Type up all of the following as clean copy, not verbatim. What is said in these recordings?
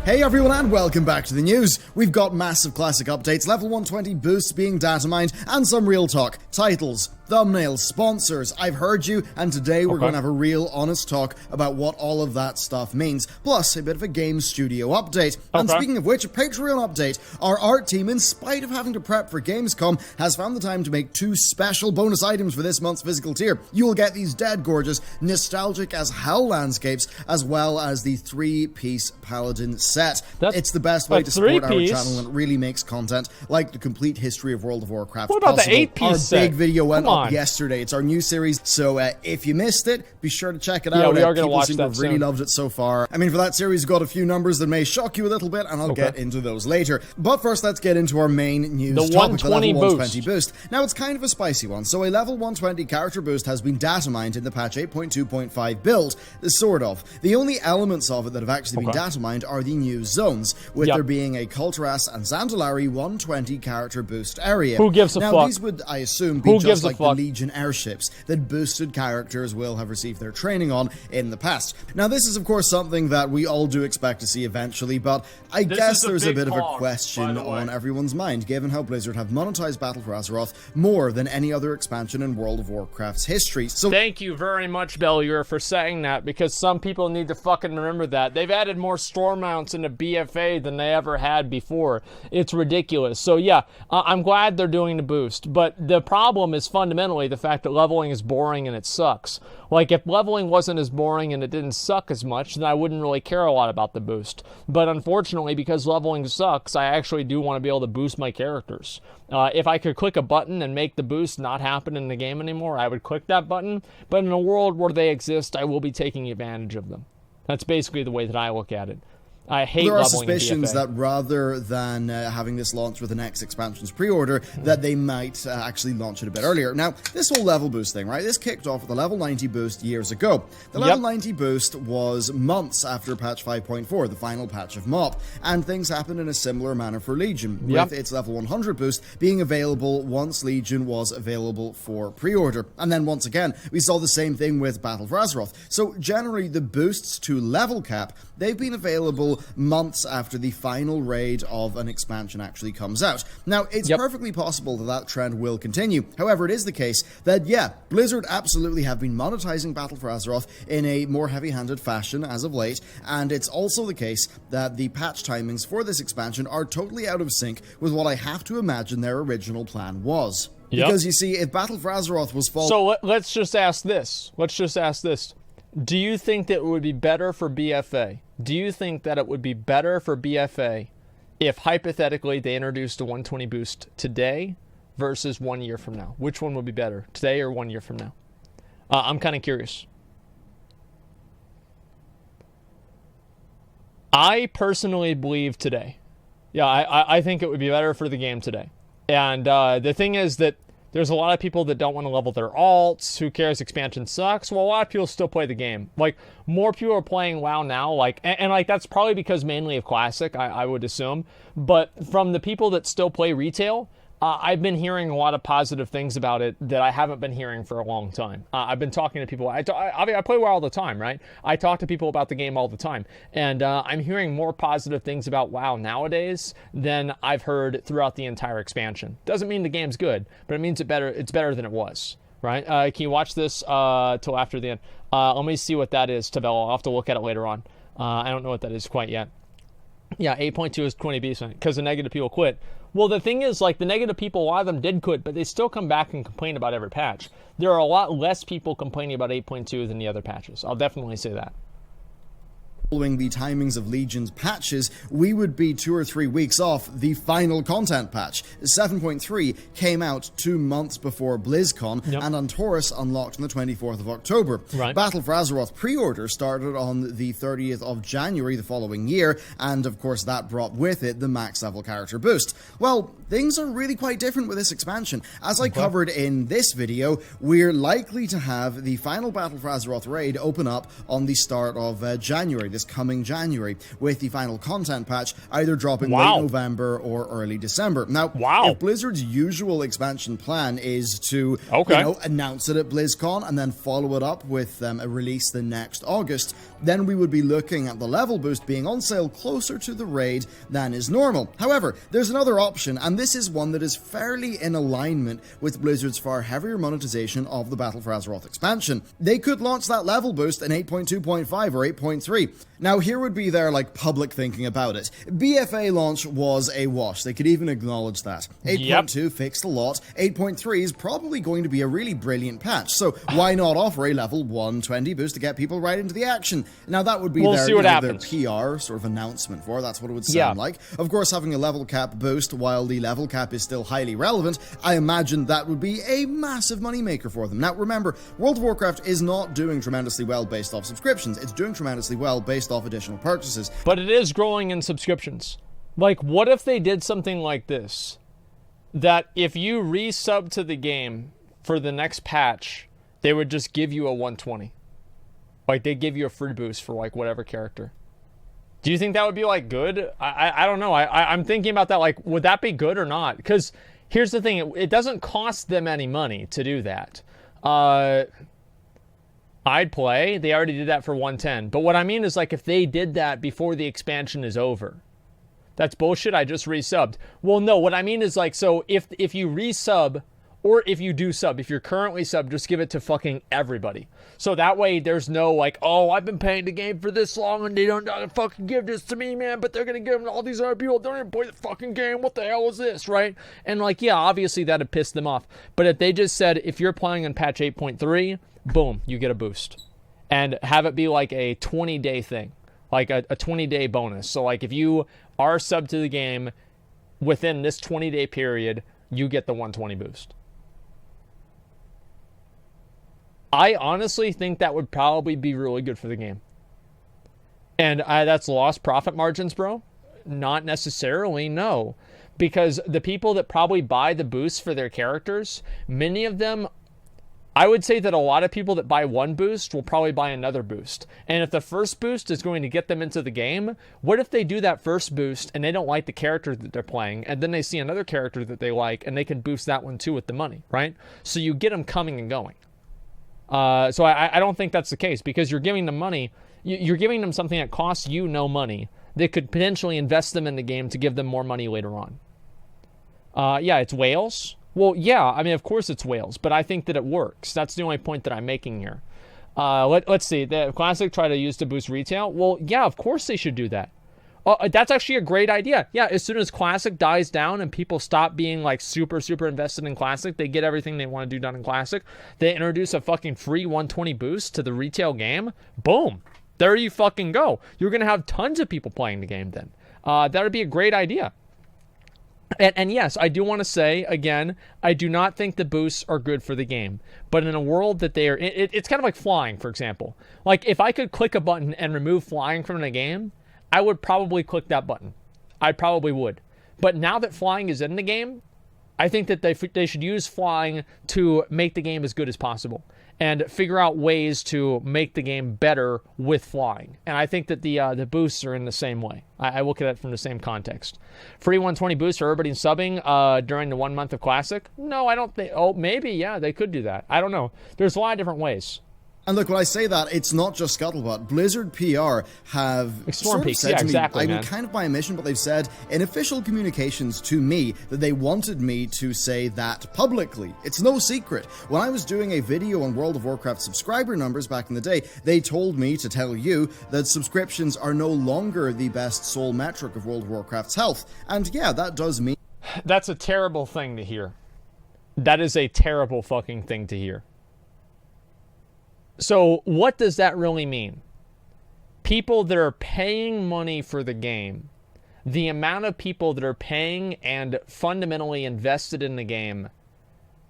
Hey everyone and welcome back to the news. We've got massive classic updates, level 120 boosts being data mined, and some real talk. Titles, thumbnails, sponsors, I've heard you, and today we're going to have a real honest talk about what all of that stuff means, plus a bit of a game studio update. And speaking of which, a Patreon update. Our art team, in spite of having to prep for Gamescom, has found the time to make 2 special bonus items for this month's physical tier. You will get these dead gorgeous, nostalgic as hell landscapes, as well as the 3-piece Paladin set. It's the best way to support our channel, and it really makes content like the complete history of World of Warcraft What about possible. the 8-piece set? Our big video went up yesterday. It's our new series, so if you missed it, be sure to check it out. We are going to watch seem that to have really loved it so far. I mean, for that series, we've got a few numbers that may shock you a little bit, and I'll get into those later. But first, let's get into our main news topic, the level 120 boost. Now, it's kind of a spicy one. So a level 120 character boost has been data mined in the patch 8.2.5 build, sort of. The only elements of it that have actually been data mined are the new zones, with there being a Kulturas and Zandalari 120 character boost area. Who gives a fuck? Now, these would, I assume, be just like the Legion airships that boosted characters will have received their training on in the past. Now, this is, of course, something that we all do expect to see eventually, but I guess there's a bit of a question on everyone's mind, given how Blizzard have monetized Battle for Azeroth more than any other expansion in World of Warcraft's history. So thank you very much, Bellular, for saying that, because some people need to fucking remember that. They've added more storm mounts into BFA than they ever had before. It's ridiculous. So yeah, I'm glad they're doing the boost, but the problem is fundamentally the fact that leveling is boring and it sucks. Like, if leveling wasn't as boring and it didn't suck as much, then I wouldn't really care a lot about the boost. But unfortunately, because leveling sucks, I actually do want to be able to boost my characters. If I could click a button and make the boost not happen in the game anymore, I would click that button. But in a world where they exist, I will be taking advantage of them. That's basically the way that I look at it. I hate there are leveling suspicions that rather than having this launch with the next expansion's pre-order, that they might actually launch it a bit earlier. Now, this whole level boost thing, right? This kicked off with the level 90 boost years ago. The level 90 boost was months after patch 5.4, the final patch of MoP, and things happened in a similar manner for Legion, with its level 100 boost being available once Legion was available for pre-order. And then once again, we saw the same thing with Battle for Azeroth. So generally, the boosts to level cap, they've been available months after the final raid of an expansion actually comes out. Now, it's perfectly possible that that trend will continue. However, it is the case that, Blizzard absolutely have been monetizing Battle for Azeroth in a more heavy-handed fashion as of late, and it's also the case that the patch timings for this expansion are totally out of sync with what I have to imagine their original plan was. Because, you see, if Battle for Azeroth was So let's just ask this. Do you think that it would be better for BFA? Do you think that it would be better for BFA if, hypothetically, they introduced a 120 boost today versus 1 year from now? Which one would be better, today or 1 year from now? I'm kind of curious. I personally believe today. Yeah, I think it would be better for the game today. And the thing is that there's a lot of people that don't want to level their alts. Who cares? Expansion sucks. Well, a lot of people still play the game. Like, more people are playing WoW now. Like, and like, that's probably because mainly of Classic, I would assume. But from the people that still play retail, I've been hearing a lot of positive things about it that I haven't been hearing for a long time. I've been talking to people. I play WoW all the time, right? I talk to people about the game all the time. And I'm hearing more positive things about WoW nowadays than I've heard throughout the entire expansion. Doesn't mean the game's good, but it means it's better than it was, right? Can you watch this till after the end? Let me see what that is, Tabella. I'll have to look at it later on. I don't know what that is quite yet. Yeah, 8.2 is 20B, because the negative people quit. Well, the thing is, like, the negative people, a lot of them did quit, but they still come back and complain about every patch. There are a lot less people complaining about 8.2 than the other patches. I'll definitely say that. Following the timings of Legion's patches, we would be 2 or 3 weeks off the final content patch. 7.3 came out 2 months before BlizzCon, and Antorus unlocked on the 24th of October. Battle for Azeroth pre-order started on the 30th of January the following year, and of course that brought with it the max level character boost. Well, things are really quite different with this expansion. As I covered in this video, we're likely to have the final Battle for Azeroth raid open up on the start of January. this coming January, with the final content patch either dropping Wow. late November or early December. Now, Wow. if Blizzard's usual expansion plan is to announce it at BlizzCon and then follow it up with a release the next August, then we would be looking at the level boost being on sale closer to the raid than is normal. However, there's another option, and this is one that is fairly in alignment with Blizzard's far heavier monetization of the Battle for Azeroth expansion. They could launch that level boost in 8.2.5 or 8.3. Now, here would be their public thinking about it. BFA launch was a wash. They could even acknowledge that. 8.2 fixed a lot. 8.3 is probably going to be a really brilliant patch. So why not offer a level 120 boost to get people right into the action? Now, that would be their PR sort of announcement for. That's what it would sound like. Of course, having a level cap boost while the level cap is still highly relevant, I imagine that would be a massive moneymaker for them. Now, remember, World of Warcraft is not doing tremendously well based off subscriptions. It's doing tremendously well based off additional purchases. But it is growing in subscriptions. What if they did something like this? That if you resub to the game for the next patch, they would just give you a 120. They give you a free boost for whatever character. Do you think that would be good? I don't know. I'm thinking about that. Would that be good or not? Because here's the thing. It doesn't cost them any money to do that. I'd play. They already did that for 110. But what I mean is if they did that before the expansion is over. That's bullshit. I just resubbed. Well, no. What I mean is so if you resub, or if you do sub, if you're currently sub, just give it to fucking everybody. So that way there's no oh, I've been paying the game for this long and they don't fucking give this to me, man, but they're going to give them to all these other people. They don't even play the fucking game. What the hell is this, right? And obviously that'd piss them off. But if they just said, if you're playing on patch 8.3, boom, you get a boost. And have it be a 20-day thing, a 20-day bonus. So if you are sub to the game within this 20-day period, you get the 120 boost. I honestly think that would probably be really good for the game. And that's lost profit margins, bro? Not necessarily, no. Because the people that probably buy the boosts for their characters, many of them, I would say that a lot of people that buy one boost will probably buy another boost. And if the first boost is going to get them into the game, what if they do that first boost and they don't like the character that they're playing, and then they see another character that they like, and they can boost that one too with the money, right? So you get them coming and going. So I don't think that's the case, because you're giving them money. You're giving them something that costs you no money. They could potentially invest them in the game to give them more money later on. Yeah, it's whales. Well, yeah, I mean, of course it's whales, but I think that it works. That's the only point that I'm making here. Let's see. The Classic try to use to boost retail. Well, yeah, of course they should do that. That's actually a great idea. Yeah, as soon as Classic dies down and people stop being super, super invested in Classic, they get everything they want to do done in Classic, they introduce a fucking free 120 boost to the retail game. Boom. There you fucking go. You're going to have tons of people playing the game then. That would be a great idea. And yes, I do want to say, again, I do not think the boosts are good for the game. But in a world that they are... It's kind of like flying, for example. If I could click a button and remove flying from the game, I would probably click that button. I probably would. But now that flying is in the game, I think that they should use flying to make the game as good as possible and figure out ways to make the game better with flying. And I think that the boosts are in the same way. I look at it from the same context. Free 120 boost for everybody subbing during the 1 month of Classic? No, I don't think... Oh, maybe, yeah, they could do that. I don't know. There's a lot of different ways. And look, when I say that, it's not just scuttlebutt. Blizzard PR have sort of said to me, I mean, kind of by omission, but they've said in official communications to me that they wanted me to say that publicly. It's no secret. When I was doing a video on World of Warcraft subscriber numbers back in the day, they told me to tell you that subscriptions are no longer the best sole metric of World of Warcraft's health. And yeah, that does mean... That's a terrible thing to hear. That is a terrible fucking thing to hear. So what does that really mean? People that are paying money for the game, the amount of people that are paying and fundamentally invested in the game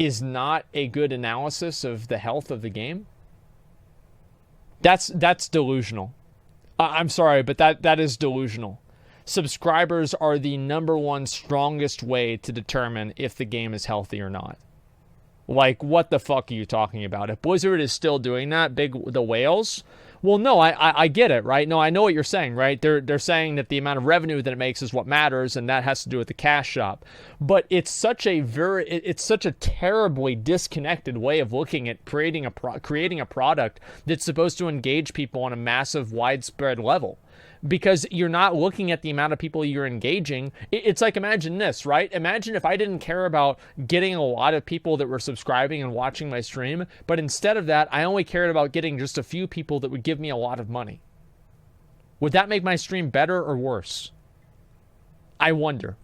is not a good analysis of the health of the game? That's delusional. I'm sorry, but that is delusional. Subscribers are the number one strongest way to determine if the game is healthy or not. What the fuck are you talking about? If Blizzard is still doing that, the whales, Well, no, I get it, right? No, I know what you're saying, right? They're saying that the amount of revenue that it makes is what matters, and that has to do with the cash shop. But it's such a terribly disconnected way of looking at creating a product that's supposed to engage people on a massive, widespread level. Because you're not looking at the amount of people you're engaging. It's like, imagine this, right? Imagine if I didn't care about getting a lot of people that were subscribing and watching my stream, but instead of that, I only cared about getting just a few people that would give me a lot of money. Would that make my stream better or worse? I wonder.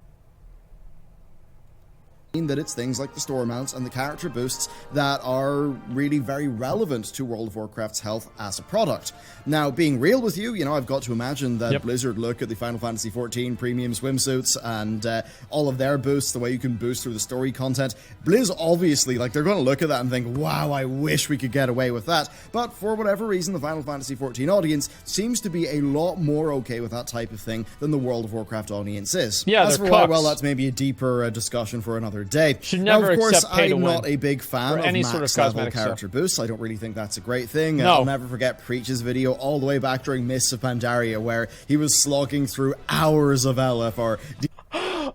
That it's things like the store mounts and the character boosts that are really very relevant to World of Warcraft's health as a product. Now, being real with you, I've got to imagine that Blizzard look at the Final Fantasy XIV premium swimsuits and all of their boosts, the way you can boost through the story content. Blizz, obviously, they're going to look at that and think, wow, I wish we could get away with that. But for whatever reason, the Final Fantasy XIV audience seems to be a lot more okay with that type of thing than the World of Warcraft audience is. Yeah, as for why, well, that's maybe a deeper discussion for another day. Should never now, of course, accept pay to I'm win not a big fan of any max sort of level cosmetic character stuff. boosts. I don't really think that's a great thing. No. I'll never forget Preach's video all the way back during Mists of Pandaria, where he was slogging through hours of LFR.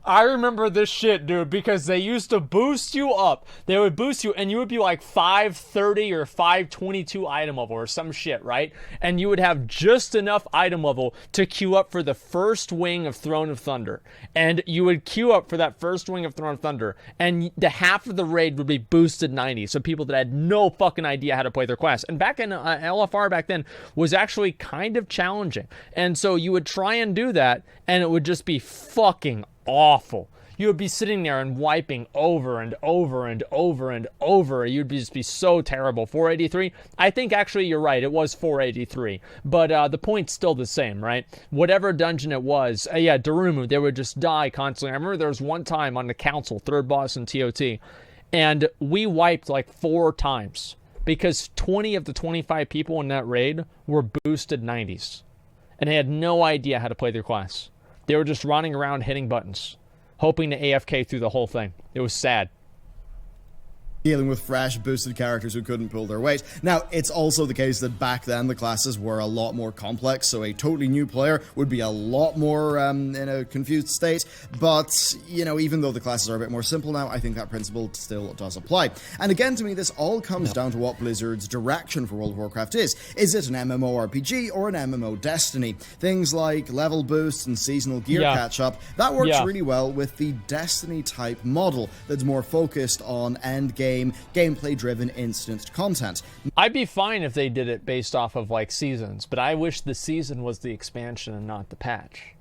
I remember this shit, dude, because they used to boost you up. They would boost you, and you would be like 530 or 522 item level or some shit, right? And you would have just enough item level to queue up for the first wing of Throne of Thunder. And you would queue up for that first wing of Throne of Thunder, and the half of the raid would be boosted 90. So people that had no fucking idea how to play their quest. And back in LFR back then was actually kind of challenging. And so you would try and do that, and it would just be fucking awful. You would be sitting there and wiping over and over and over and over. You'd just be so terrible. 483? I think actually you're right. It was 483. But the point's still the same, right? Whatever dungeon it was. Yeah, Darumu, they would just die constantly. I remember there was one time on the council, third boss in TOT, and we wiped like 4 times because 20 of the 25 people in that raid were boosted 90s. And they had no idea how to play their class. They were just running around hitting buttons, hoping to AFK through the whole thing. It was sad. Dealing with fresh, boosted characters who couldn't pull their weight. Now, it's also the case that back then the classes were a lot more complex, so a totally new player would be a lot more in a confused state. But, even though the classes are a bit more simple now, I think that principle still does apply. And again, to me, this all comes down to what Blizzard's direction for World of Warcraft is. Is it an MMORPG or an MMO Destiny? Things like level boosts and seasonal gear catch-up, that works really well with the Destiny-type model that's more focused on endgame, gameplay-driven instant content. I'd be fine if they did it based off of like seasons, but I wish the season was the expansion and not the patch.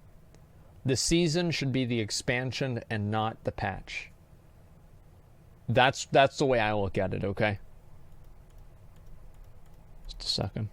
The season should be the expansion and not the patch. That's the way I look at it, okay? Just a second.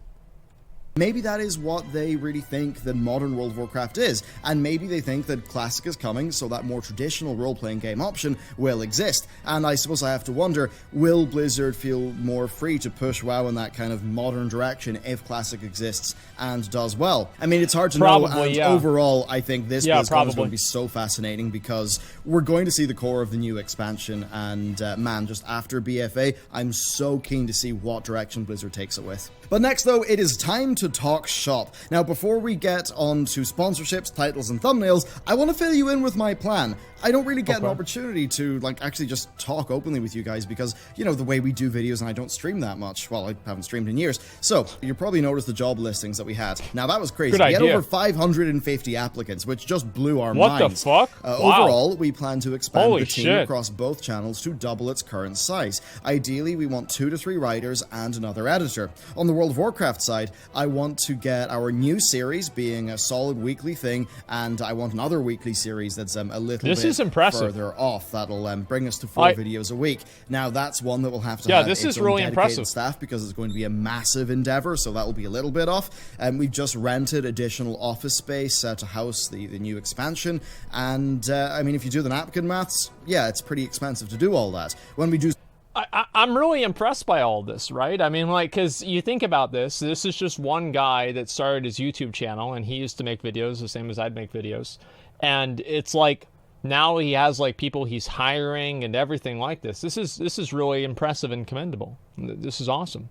Maybe that is what they really think that modern World of Warcraft is, and maybe they think that Classic is coming, so that more traditional role-playing game option will exist. And I suppose I have to wonder, will Blizzard feel more free to push WoW in that kind of modern direction if Classic exists and does well? I mean, it's hard to know, and overall, I think this BlizzCon is going to be so fascinating because we're going to see the core of the new expansion, and man, just after BFA, I'm so keen to see what direction Blizzard takes it with. But next, though, it is time to talk shop. Now, before we get on to sponsorships, titles, and thumbnails, I want to fill you in with my plan. I don't really get an opportunity to, actually just talk openly with you guys because, the way we do videos and I don't stream that much. Well, I haven't streamed in years. So, you probably noticed the job listings that we had. Now, that was crazy. We had over 550 applicants, which just blew our minds. What the fuck? Overall, we plan to expand the team across both channels to double its current size. Ideally, we want 2 to 3 writers and another editor. On the World of Warcraft side, I want to get our new series being a solid weekly thing, and I want another weekly series that's a little bit further off. That'll bring us to 4 videos a week. Now, that's one that will have to have its own dedicated staff because it's going to be a massive endeavor, so that will be a little bit off. We've just rented additional office space to house the new expansion, and I mean, if you do the napkin maths, yeah, it's pretty expensive to do all that. When we do... I'm really impressed by all this, right? I mean, because you think about this is just one guy that started his YouTube channel, and he used to make videos the same as I'd make videos. And it's like, now he has people he's hiring and everything like this. This is really impressive and commendable. This is awesome.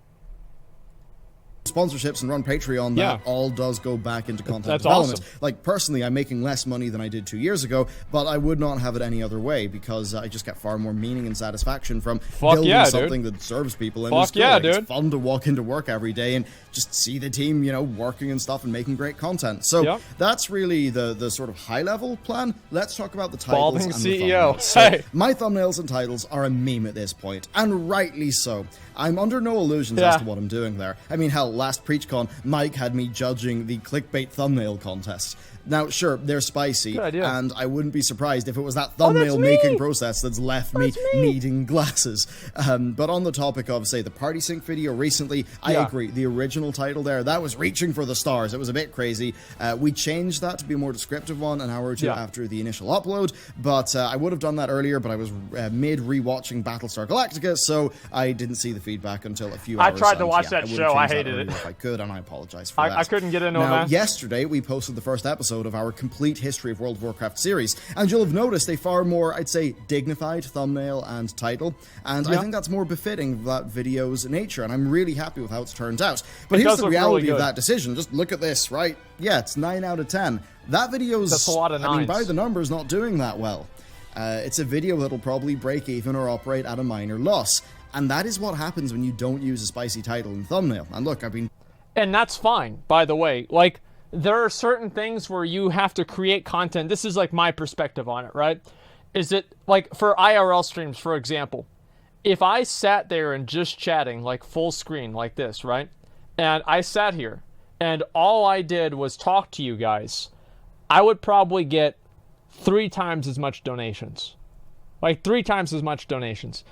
sponsorships and run Patreon, that all does go back into content development. Awesome. Like, personally, I'm making less money than I did 2 years ago, but I would not have it any other way, because I just get far more meaning and satisfaction from building something that serves people. And it's fun to walk into work every day and just see the team, you know, working and stuff and making great content. So that's really the sort of high-level plan. Let's talk about the titles and CEO. the thumbnails. So my thumbnails and titles are a meme at this point, and rightly so. I'm under no illusions as to what I'm doing there. I mean, hell, last PreachCon, Mike had me judging the clickbait thumbnail contest. Now, sure, they're spicy, and I wouldn't be surprised if it was that thumbnail making process that's left me needing glasses. But on the topic of, say, the Party Sync video recently, I agree. The original title there, that was reaching for the stars. It was a bit crazy. We changed that to be a more descriptive one an hour or two after the initial upload, but I would have done that earlier, but I was mid-rewatching Battlestar Galactica, so I didn't see the feedback until a few hours. I tried to watch that show. I hated it. If I could, and I apologize for that. I couldn't get into it. Now, yesterday, we posted the first episode of our complete history of World of Warcraft series, and you'll have noticed a far more, I'd say, dignified thumbnail and title, and I think that's more befitting of that video's nature, and I'm really happy with how it's turned out. But here's the reality of that decision. Just look at this, right? Yeah, it's 9 out of 10. That video's, that's a lot of nines. I mean, by the numbers, not doing that well. It's a video that'll probably break even or operate at a minor loss, and that is what happens when you don't use a spicy title and thumbnail. And look, and that's fine, by the way. Like, there are certain things where you have to create content. This is like my perspective on it, right? Is it like for IRL streams, for example, if I sat there and just chatting like full screen like this, right? And I sat here and all I did was talk to you guys, I would probably get 3 times as much donations. Like 3 times as much donations.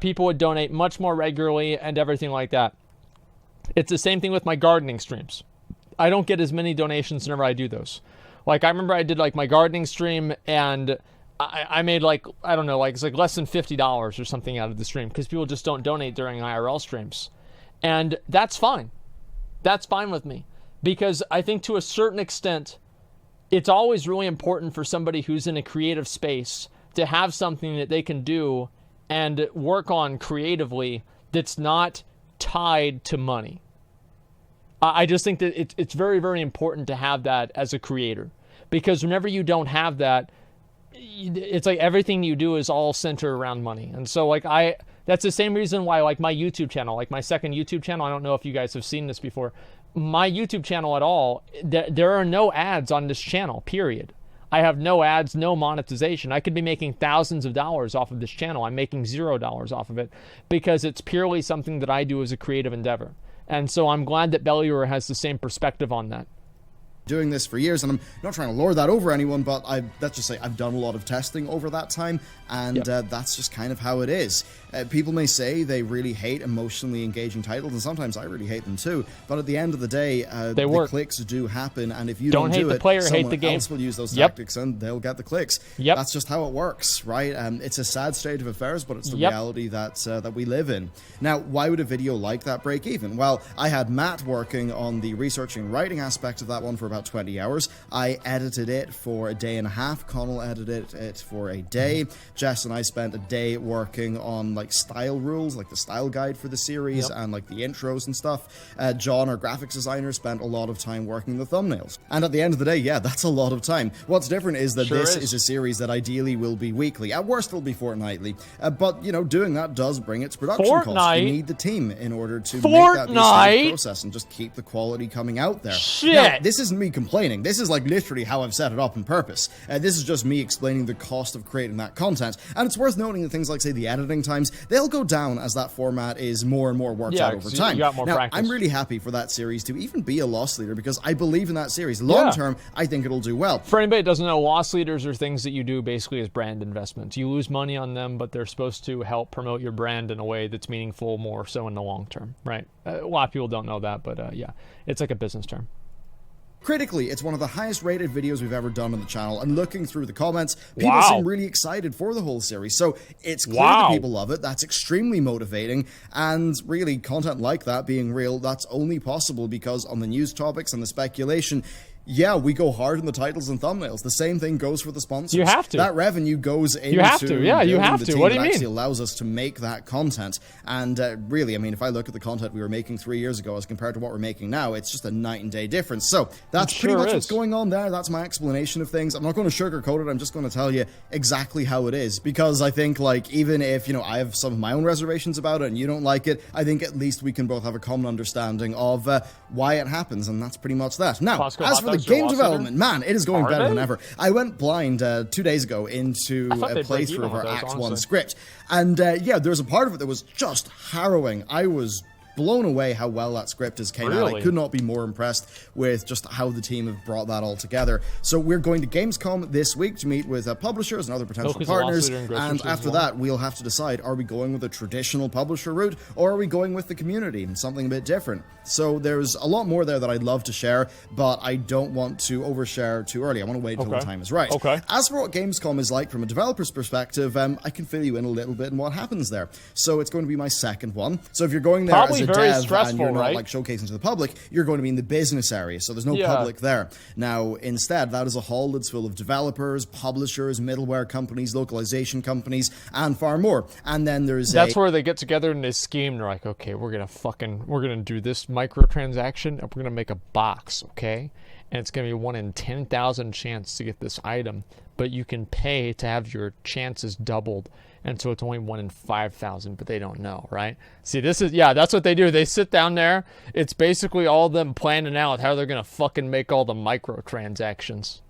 People would donate much more regularly and everything like that. It's the same thing with my gardening streams. I don't get as many donations whenever I do those. Like, I remember I did, like, my gardening stream, and I made, like, I don't know, like, it's like less than $50 or something out of the stream, because people just don't donate during IRL streams. And that's fine. That's fine with me. Because I think to a certain extent, it's always really important for somebody who's in a creative space to have something that they can do and work on creatively that's not tied to money. I just think that it's very, very important to have that as a creator, because whenever you don't have that, it's like everything you do is all centered around money. And so like that's the same reason why like my YouTube channel, like my second YouTube channel, I don't know if you guys have seen this before, my YouTube channel at all, there are no ads on this channel, period. I have no ads, no monetization. I could be making thousands of dollars off of this channel. I'm making $0 off of it because it's purely something that I do as a creative endeavor. And so I'm glad that Bellular has the same perspective on that. Doing this for years, and I'm not trying to lord that over anyone, but let's just say I've done a lot of testing over that time, and that's just kind of how it is. People may say they really hate emotionally engaging titles, and sometimes I really hate them too, but at the end of the day, the clicks do happen, and if you don't do hate the player, hate the game. Someone else will use those tactics, and they'll get the clicks. That's just how it works, right? It's a sad state of affairs, but it's the reality that we live in. Now, why would a video like that break even? Well, I had Matt working on the researching and writing aspect of that one for about 20 hours. I edited it for a day and a half. Connell edited it for a day. Jess and I spent a day working on like style rules, like the style guide for the series and like the intros and stuff. John, our graphics designer, spent a lot of time working the thumbnails. And at the end of the day, that's a lot of time. What's different is that this is a series that ideally will be weekly. At worst, it'll be fortnightly. But, you know, doing that does bring its production costs. You need the team in order to make that be a smooth process and just keep the quality coming out there. Now, this isn't me complaining. This is like literally how I've set it up on purpose. This is just me explaining the cost of creating that content. And it's worth noting that things like, say, the editing times, they'll go down as that format is more and more worked out over time. You got more practice. I'm really happy for that series to even be a loss leader because I believe in that series. Long term, I think it'll do well. For anybody that doesn't know, loss leaders are things that you do basically as brand investments. You lose money on them, but they're supposed to help promote your brand in a way that's meaningful more so in the long term, right? A lot of people don't know that, but it's like a business term. Critically, it's one of the highest rated videos we've ever done on the channel, and looking through the comments, people seem really excited for the whole series, so it's clear that people love it. That's extremely motivating, and really, content like that being real, that's only possible because on the news topics and the speculation, yeah, we go hard on the titles and thumbnails. The same thing goes for the sponsors. You have to. That revenue goes into You have to. Yeah, you have to. What do you mean? Actually allows us to make that content. And really, I mean, if I look at the content we were making 3 years ago as compared to what we're making now, it's just a night and day difference. So that's pretty much what's going on there. That's my explanation of things. I'm not going to sugarcoat it. I'm just going to tell you exactly how it is, because I think, like, even if, you know, I have some of my own reservations about it and you don't like it, I think at least we can both have a common understanding of why it happens, and that's pretty much that. Now, as for the game development, man, it is going better than ever. I went blind 2 days ago into a playthrough of our Act 1 script, and yeah, there's a part of it that was just harrowing. I was blown away how well that script has came out. I could not be more impressed with just how the team have brought that all together. So we're going to Gamescom this week to meet with publishers and other potential partners, and after that we'll have to decide, are we going with a traditional publisher route, or are we going with the community and something a bit different? So there's a lot more there that I'd love to share, but I don't want to overshare too early. I want to wait until the time is right. As for what Gamescom is like from a developer's perspective, I can fill you in a little bit on what happens there. So it's going to be my second one. So if you're going there as a dev and you're not like showcasing to the public, you're going to be in the business area, so there's no public there. Now instead, that is a hall that's full of developers, publishers, middleware companies, localization companies, and far more. And then there's where they get together and they scheme. They're like, okay, we're gonna do this microtransaction and we're gonna make a box, okay, and it's gonna be 1 in 10,000 chance to get this item, but you can pay to have your chances doubled. And so it's only 1 in 5,000, but they don't know, right? See, that's what they do. They sit down there. It's basically all of them planning out how they're going to fucking make all the microtransactions.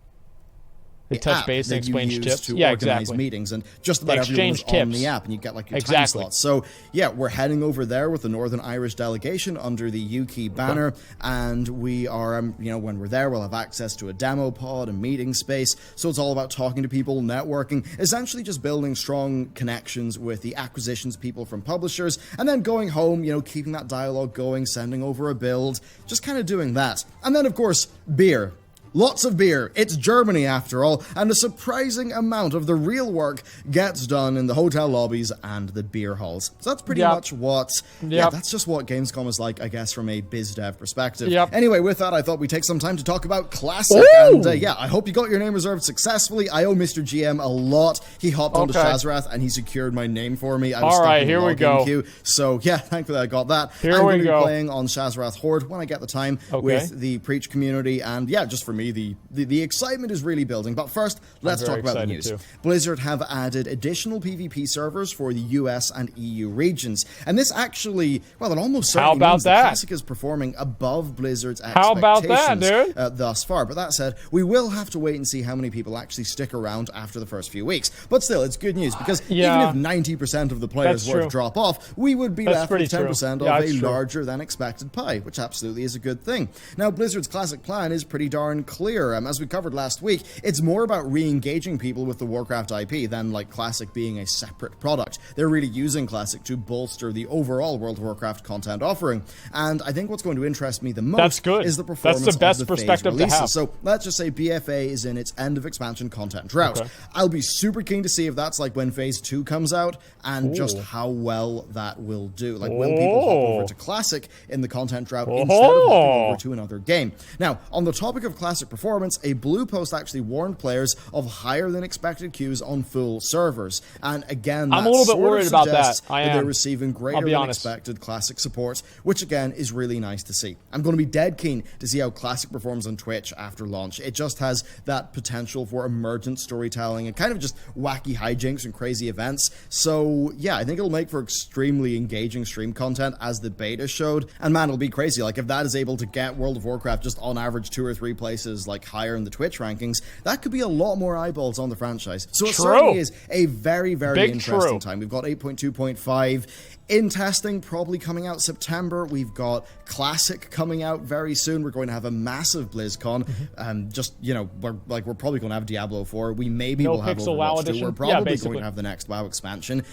They touch base and exchange tips. To organize meetings, and just about everyone is on the app, and you get like your time slots. So yeah, we're heading over there with the Northern Irish delegation under the UK banner, and we are, you know, when we're there, we'll have access to a demo pod, a meeting space. So it's all about talking to people, networking, essentially just building strong connections with the acquisitions people from publishers, and then going home, you know, keeping that dialogue going, sending over a build, just kind of doing that. And then of course, beer. Lots of beer. It's Germany after all, and a surprising amount of the real work gets done in the hotel lobbies and the beer halls. So that's pretty much what, that's just what Gamescom is like, I guess, from a biz dev perspective. Anyway, with that, I thought we'd take some time to talk about Classic, and yeah, I hope you got your name reserved successfully. I owe Mr. GM a lot. He hopped onto Shazrath and he secured my name for me. I was stuck in the login queue. So yeah, thankfully I got that. I'm going to be playing on Shazrath Horde when I get the time with the Preach community, and yeah, just for me, the excitement is really building. But first, let's talk about the news. Blizzard have added additional PvP servers for the US and EU regions, and this actually, well, it almost certainly means that Classic is performing above Blizzard's expectations thus far. But that said, we will have to wait and see how many people actually stick around after the first few weeks. But still, it's good news, because even if 90% of the players were to drop off, we would be left with 10% of a larger than expected pie, which absolutely is a good thing. Now, Blizzard's Classic plan is pretty darn clear. As we covered last week, it's more about re-engaging people with the Warcraft IP than like Classic being a separate product. They're really using Classic to bolster the overall World of Warcraft content offering. And I think what's going to interest me the most is the performance of the perspective phase releases. So let's just say BFA is in its end of expansion content drought. I'll be super keen to see if that's like when Phase 2 comes out, and just how well that will do. Like, will people hop over to Classic in the content drought instead of hopping over to another game? Now, on the topic of Classic performance, a blue post actually warned players of higher than expected queues on full servers. And again, I'm a little bit worried about that. They're receiving greater than expected Classic support, which again is really nice to see. I'm going to be dead keen to see how Classic performs on Twitch after launch. It just has that potential for emergent storytelling and kind of just wacky hijinks and crazy events. So yeah, I think it'll make for extremely engaging stream content, as the beta showed. And man, it'll be crazy. Like, if that is able to get World of Warcraft just on average 2 or 3 places like higher in the Twitch rankings, that could be a lot more eyeballs on the franchise. So it certainly is a very, very interesting time. We've got 8.2.5 in testing, probably coming out September. We've got Classic coming out very soon. We're going to have a massive BlizzCon. Just, you know, we're probably going to have Diablo 4. We maybe will have Overwatch 2. We're probably going to have the next WoW expansion.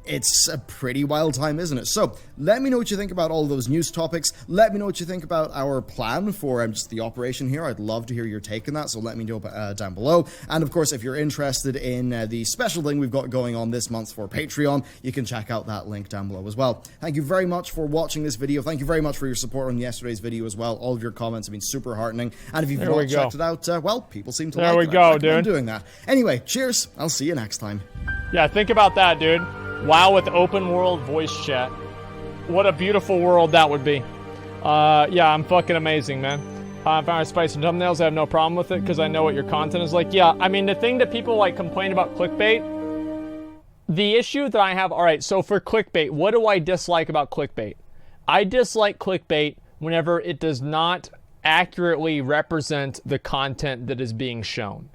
it's a pretty wild time, isn't it? So let me know what you think about all of those news topics. Let me know what you think about our plan for just the operation here. I'd love to hear your take on that, so let me know down below. And of course, if you're interested in the special thing we've got going on this month for Patreon, you can check out that link down below as well. Thank you very much for watching this video. Thank you very much for your support on yesterday's video as well. All of your comments have been super heartening. And if you've not checked it out, well, people seem to like it. There we go, dude. Doing that. Anyway, cheers. I'll see you next time. Yeah, think about that, dude. WoW with open world voice chat. What a beautiful world that would be. Yeah, I'm fucking amazing, man. If I found spicy thumbnails, I have no problem with it because I know what your content is like. Yeah, I mean, the thing that people like complain about clickbait, the issue that I have, all right, so for clickbait, what do I dislike about clickbait? I dislike clickbait whenever it does not accurately represent the content that is being shown.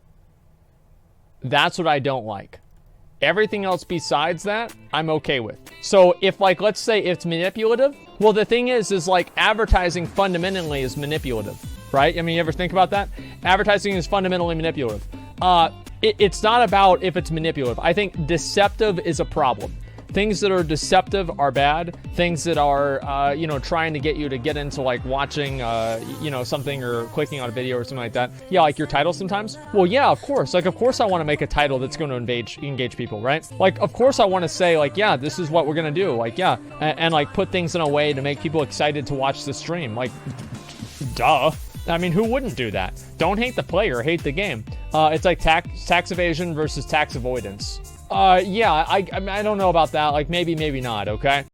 That's what I don't like. Everything else besides that, I'm okay with. So if, like, let's say it's manipulative, well, the thing is like advertising fundamentally is manipulative, right? I mean, you ever think about that? Advertising is fundamentally manipulative. It's not about if it's manipulative. I think deceptive is a problem. Things that are deceptive are bad. Things that are, you know, trying to get you to get into like watching, you know, something or clicking on a video or something like that. Yeah, like your title sometimes. Well, yeah, of course. Like, of course I want to make a title that's going to engage people, right? Like, of course I want to say like, yeah, this is what we're going to do. Like, yeah, and like put things in a way to make people excited to watch the stream. Like, duh. I mean, who wouldn't do that? Don't hate the player, hate the game. It's like tax evasion versus tax avoidance. Yeah, I don't know about that. Like, maybe not, okay?